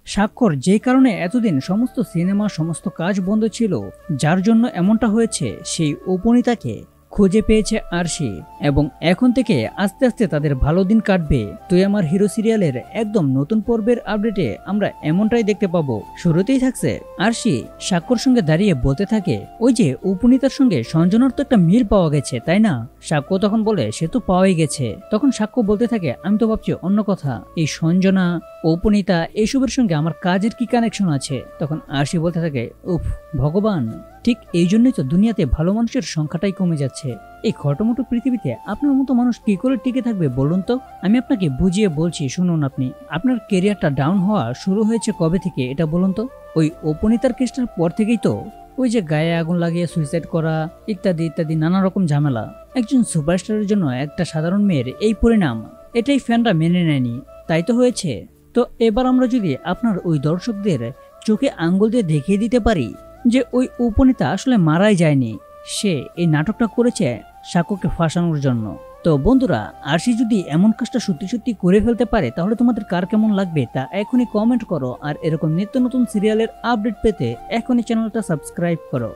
স্বাক্ষর যে কারণে এতদিন সমস্ত সিনেমা সমস্ত কাজ বন্ধ ছিল, যার জন্য এমনটা হয়েছে, সেই উপনীতাকে খুঁজে পেয়েছে আরশি এবং এখন থেকে আস্তে আস্তে তাদের ভালো দিন কাটবে। তুই আমার হিরো সিরিয়ালের একদম নতুন পর্বের আপডেটে আমরা এমনটাই দেখতে পাবো। শুরুতেই থাকছে আরশি স্বাক্ষর সঙ্গে দাঁড়িয়ে বলতে থাকে, ওই যে উপনীতার সঙ্গে সঞ্জনার তো একটা মিল পাওয়া গেছে তাই না? সাক্ষ্য তখন বলে সে তো পাওয়াই গেছে। তখন সাক্ষ্য বলতে থাকে, আমি তো ভাবছি অন্য কথা, এই সঞ্জনা উপনীতা এইসবের সঙ্গে আমার কাজের কি কানেকশন আছে? তখন আরশি বলতে থাকে, উফ ভগবান, ঠিক এই জন্যই তো দুনিয়াতে ভালো মানুষের সংখ্যাটাই কমে যাচ্ছে। এই খটোমটো পৃথিবীতে আপনার মতো মানুষ কি করে টিকে থাকবে বলুন তো? আমি আপনাকে বুঝিয়ে বলছি, শুনুন। আপনার কেরিয়ারটা ডাউন হওয়া শুরু হয়েছে কবে থেকে এটা বলুন তো? ওই উপনীতার কেসটার পর থেকেই তো। ওই যে গায়ে আগুন লাগিয়ে সুইসাইড করা ইত্যাদি ইত্যাদি নানা রকম ঝামেলা। একজন সুপারস্টারের জন্য একটা সাধারণ মেয়ের এই পরিণাম, এটাই ফ্যানরা মেনে নেয়নি, তাই তো হয়েছে। তো এবার আমরা যদি আপনার ওই দর্শকদের চোখে আঙ্গুল দিয়ে দেখিয়ে দিতে পারি যে ওই উপনীতা আসলে মারাই যায়নি, সে এই নাটকটা করেছে সাক্ষ্যকে ফাঁসানোর জন্য। তো বন্ধুরা, আরশি যদি এমন কাজটা সত্যি সত্যি করে ফেলতে পারে তাহলে তোমাদের কার কেমন লাগবে তা এখনই কমেন্ট করো। আর এরকম নিত্য নতুন সিরিয়ালের আপডেট পেতে এখনই চ্যানেলটা সাবস্ক্রাইব করো।